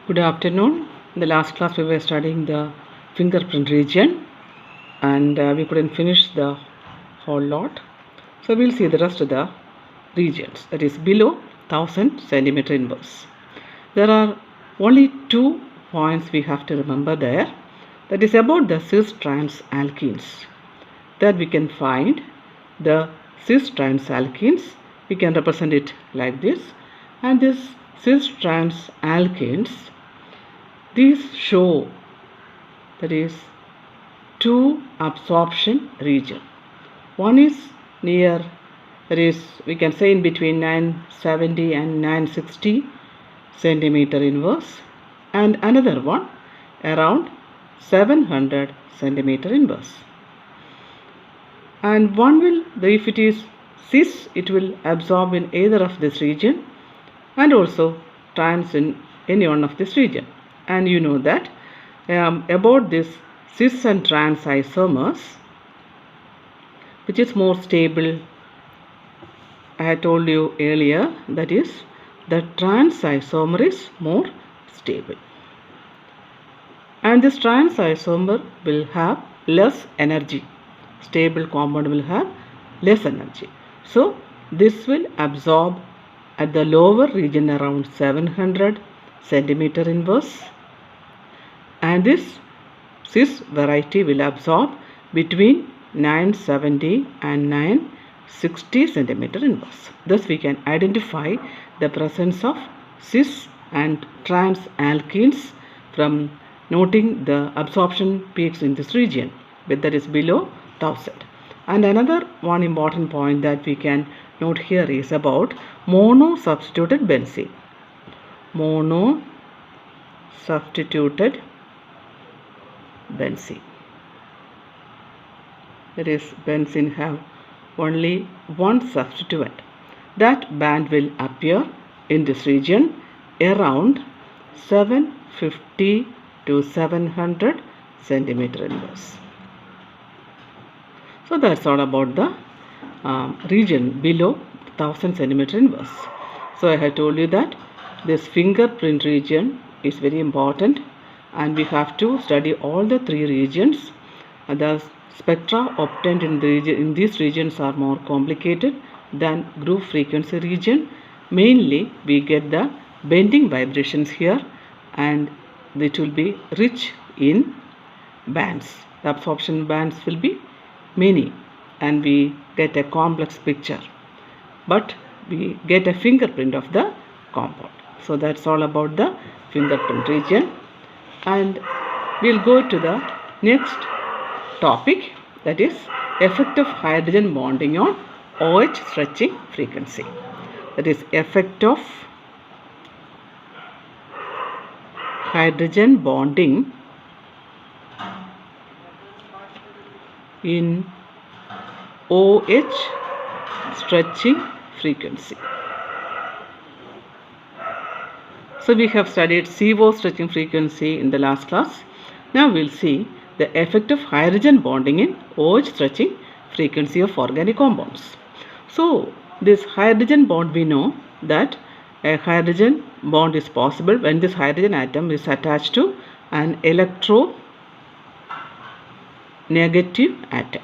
Good afternoon. In the last class, we were studying the fingerprint region and we couldn't finish the whole lot. So, we'll see the rest of the regions, that is below 1000 centimeter inverse. There are only 2 points we have to remember there. That is about the cis trans alkenes. That we can find the cis trans alkenes. We can represent it like this. And this cis trans alkenes, these show, that is, two absorption region. One is near, that is, we can say in between 970 and 960 centimeter inverse, and another one around 700 centimeter inverse. And one will, if it is cis, it will absorb in either of this region and also trans in any one of this region. And you know that about this cis and trans isomers, which is more stable, I had told you earlier, that is the trans isomer is more stable. And this trans isomer will have less energy. Stable compound will have less energy. So this will absorb at the lower region around 700 centimeter inverse, and this cis variety will absorb between 970 and 960 centimeter inverse. Thus we can identify the presence of cis and trans alkenes from noting the absorption peaks in this region, but that is below 1000. And another one important point that we can note here is about mono-substituted benzene. Mono-substituted benzene. That is, benzene have only one substituent. That band will appear in this region around 750 to 700 centimeter inverse. So that's all about the region below 1000 centimeter inverse. So I have told you that this fingerprint region is very important and we have to study all the three regions. The spectra obtained in these regions are more complicated than group frequency region. Mainly we get the bending vibrations here and it will be rich in bands. The absorption bands will be many and we get a complex picture, but we get a fingerprint of the compound. So that's all about the fingerprint region, and we'll go to the next topic, that is effect of hydrogen bonding on OH stretching frequency. That is effect of hydrogen bonding in OH stretching frequency. So we have studied CO stretching frequency in the last class. Now we'll see the effect of hydrogen bonding in OH stretching frequency of organic compounds. So this hydrogen bond, we know that a hydrogen bond is possible when this hydrogen atom is attached to an electronegative atom.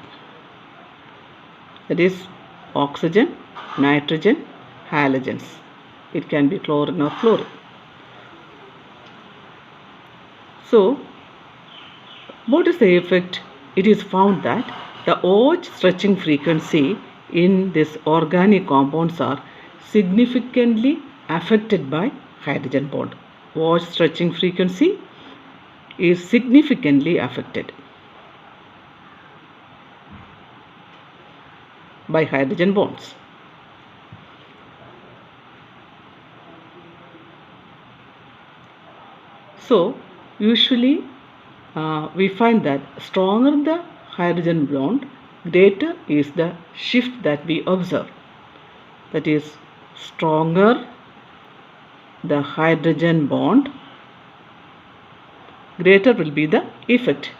That is oxygen, nitrogen, halogens. It can be chlorine or fluorine. So what is the effect? It is found that the OH stretching frequency in this organic compounds are significantly affected by hydrogen bond. OH stretching frequency is significantly affected by hydrogen bonds. So usually we find that stronger the hydrogen bond, greater is the shift that we observe. That is, stronger the hydrogen bond, greater will be the effect.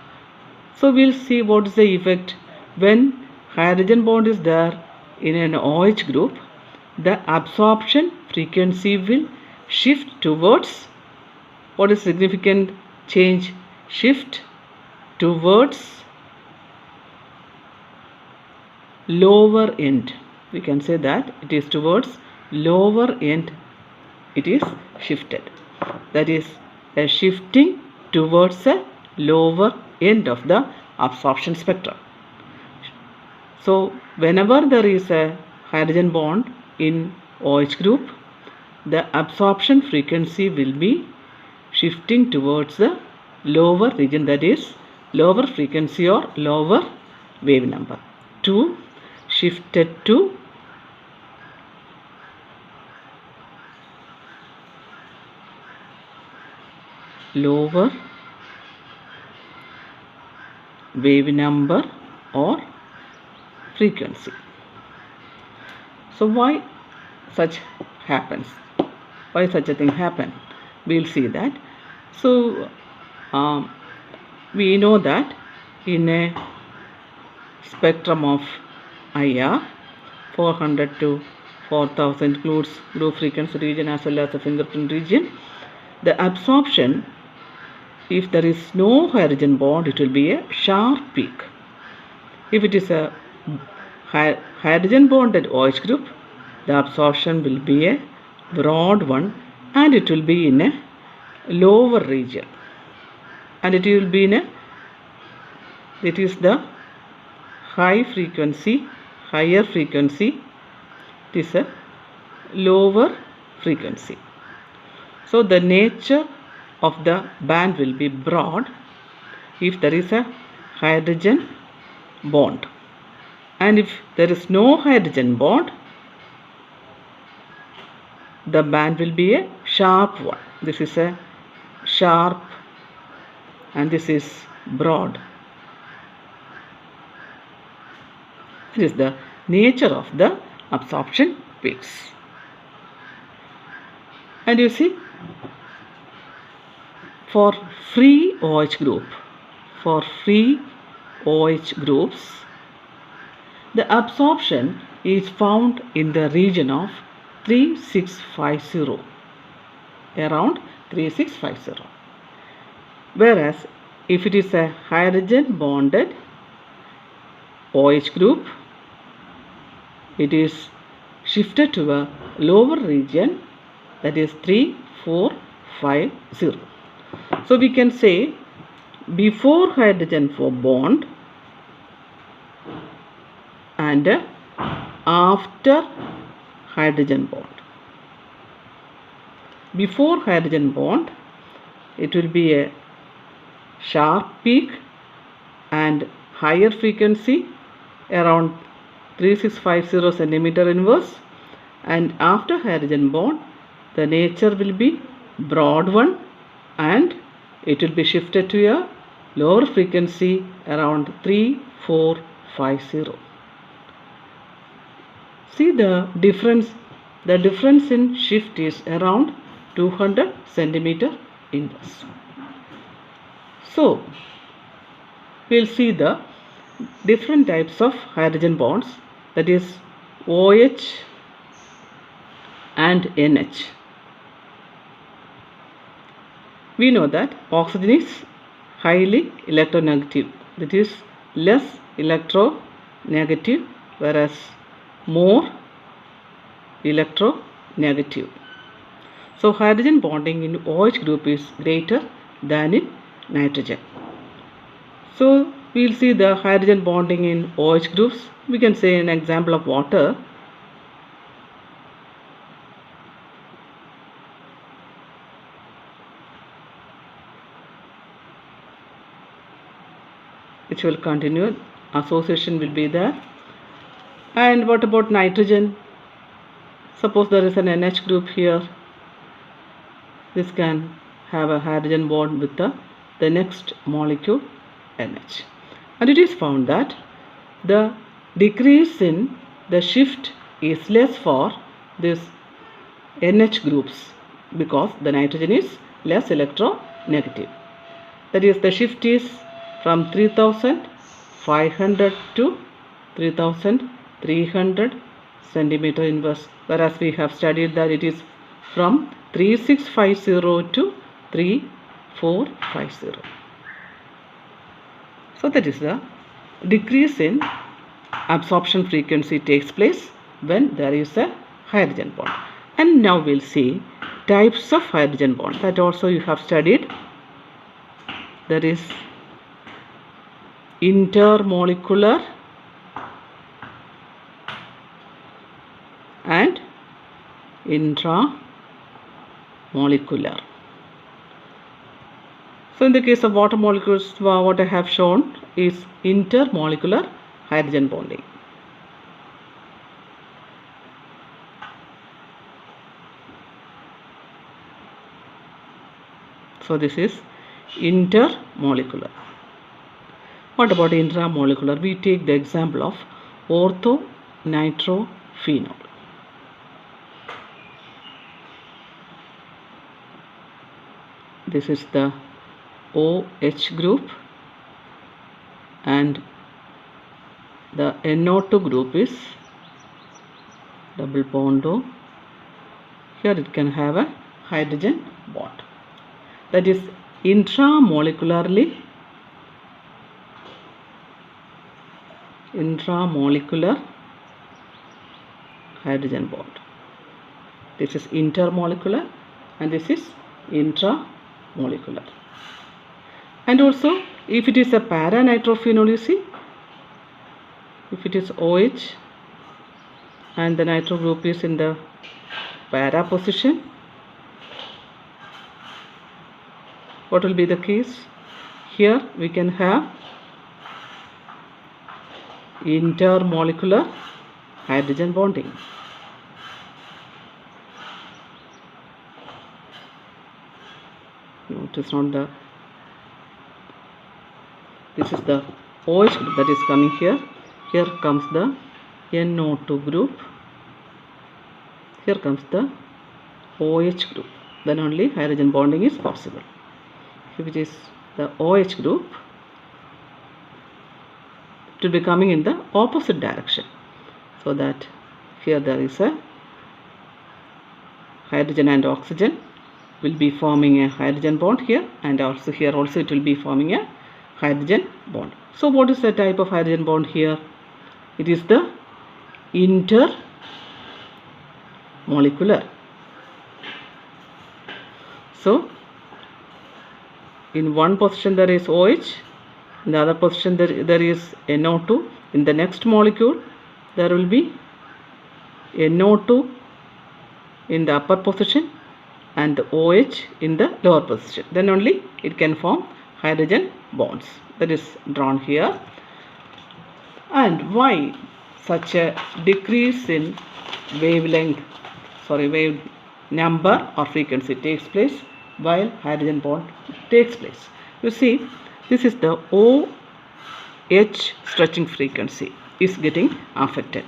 So we'll see what is the effect when hydrogen bond is there in an OH group. The absorption frequency will shift towards What is significant change? Shift towards lower end. We can say that it is towards lower end. It is shifted. That is a shifting towards a lower end of the absorption spectrum. So whenever there is a hydrogen bond in OH group, the absorption frequency will be shifting towards the lower region, that is lower frequency or lower wave number. 2 shifted to lower wave number or frequency. So why such happens? Why such a thing happen? We'll see that. So we know that in a spectrum of IR, 400 to 4000 includes low frequency region as well as the fingerprint region. The absorption, if there is no hydrogen bond, it will be a sharp peak. If it is a hydrogen bonded OH group, the absorption will be a broad one, and it will be in a lower region, and it will be in a, it is the higher frequency, it is a lower frequency. So the nature of the band will be broad if there is a hydrogen bond, and if there is no hydrogen bond, the band will be a sharp one. This is a sharp and this is broad. This is the nature of the absorption peaks. And you see, for free OH group, for free OH groups, the absorption is found in the region of 3650, around 3650. Whereas if it is a hydrogen bonded OH group, it is shifted to a lower region, that is 3450. So we can say before hydrogen bond and after hydrogen bond. Before hydrogen bond, it will be a sharp peak and higher frequency around 3650 centimeter inverse, and after hydrogen bond the nature will be broad one and it will be shifted to a lower frequency around 3450. See the difference in shift is around 200 centimeter inverse. So we'll see the different types of hydrogen bonds, that is OH and NH. We know that oxygen is highly electronegative, that is less electronegative, whereas more electronegative. So hydrogen bonding in OH group is greater than in nitrogen. So we'll see the hydrogen bonding in OH groups. We can say an example of water. Which will continue, association will be there. And what about nitrogen? Suppose there is an NH group here. This can have a hydrogen bond with the next molecule NH. And it is found that the decrease in the shift is less for this NH groups because the nitrogen is less electronegative. That is, the shift is from 3500 to 3300 centimeter inverse, whereas we have studied that it is from 3650 to 3, 4, 5, 0. So that is the decrease in absorption frequency takes place when there is a hydrogen bond. And now we'll see types of hydrogen bond that also you have studied. There is intermolecular and intramolecular. So in the case of water molecules, what I have shown is intermolecular hydrogen bonding. So this is intermolecular. What about intramolecular? We take the example of orthonitrophenol. This is the OH group and the NO2 group is double bond O. Here it can have a hydrogen bond. That is intramolecular hydrogen bond. This is intermolecular and this is intramolecular. And also if it is a para-nitrophenol, you see, if it is OH and the nitro group is in the para position, what will be the case? Here we can have intermolecular hydrogen bonding. No, it is not the. This is the OH group that is coming here. Here comes the NO2 group. Here comes the OH group. Then only hydrogen bonding is possible. If it is the OH group, it will be coming in the opposite direction. So that here there is a hydrogen and oxygen will be forming a hydrogen bond here, and also here also it will be forming a hydrogen bond. So what is the type of hydrogen bond here? It is the intermolecular. So in one position there is OH, in the other position there is NO2. In the next molecule there will be NO2 in the upper position and the OH in the lower position. Then only it can form hydrogen bonds. That is drawn here. And why such a decrease in wave number or frequency takes place while hydrogen bond takes place? You see, this is the OH stretching frequency is getting affected.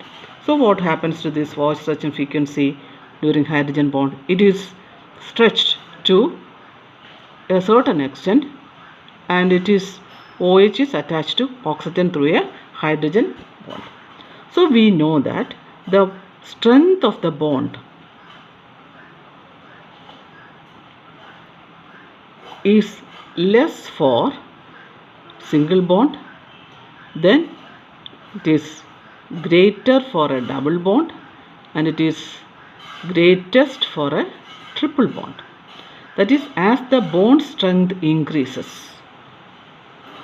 So what happens to this OH stretching frequency during hydrogen bond? It is stretched to a certain extent, and it is OH is attached to oxygen through a hydrogen bond. So we know that the strength of the bond is less for single bond, then it is greater for a double bond, and it is greatest for a triple bond. That is, as the bond strength increases,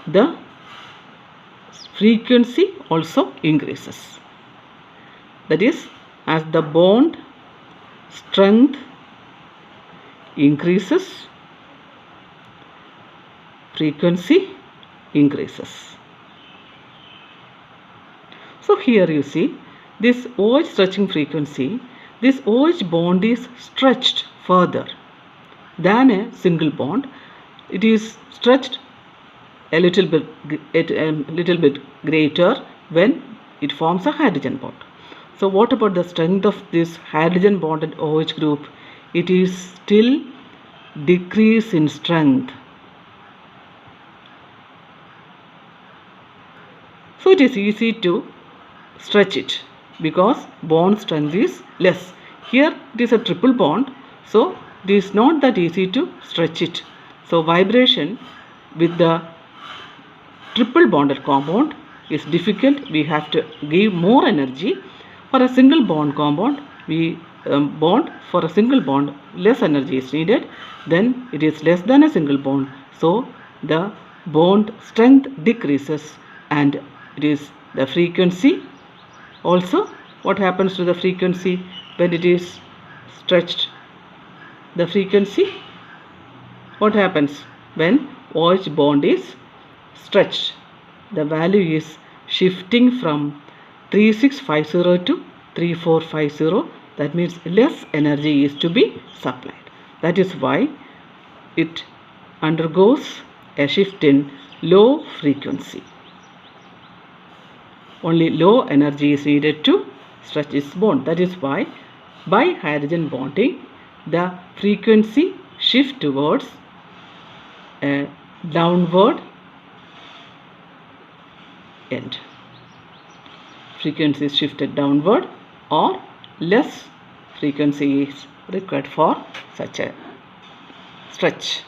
the frequency also increases. That is, as the bond strength increases, frequency increases. So here you see this OH stretching frequency, this OH bond is stretched further than a single bond. It is stretched a little bit greater when it forms a hydrogen bond. So what about the strength of this hydrogen bonded OH group? It is still decrease in strength. So it is easy to stretch it because bond strength is less. Here it is a triple bond, so it is not that easy to stretch it. So vibration with the triple bonded compound is difficult. We have to give more energy. For a single bond compound, we bond for a single bond, less energy is needed. Then it is less than a single bond, so the bond strength decreases, and it is the frequency also. What happens to the frequency when it is stretched? The frequency, what happens when OH bond is stretched? The value is shifting from 3650 to 3450. That means less energy is to be supplied. That is why it undergoes a shift in low frequency. Only low energy is needed to stretch its bond. That is why by hydrogen bonding the frequency shift towards a downward end. Frequency is shifted downward, or less frequency is required for such a stretch.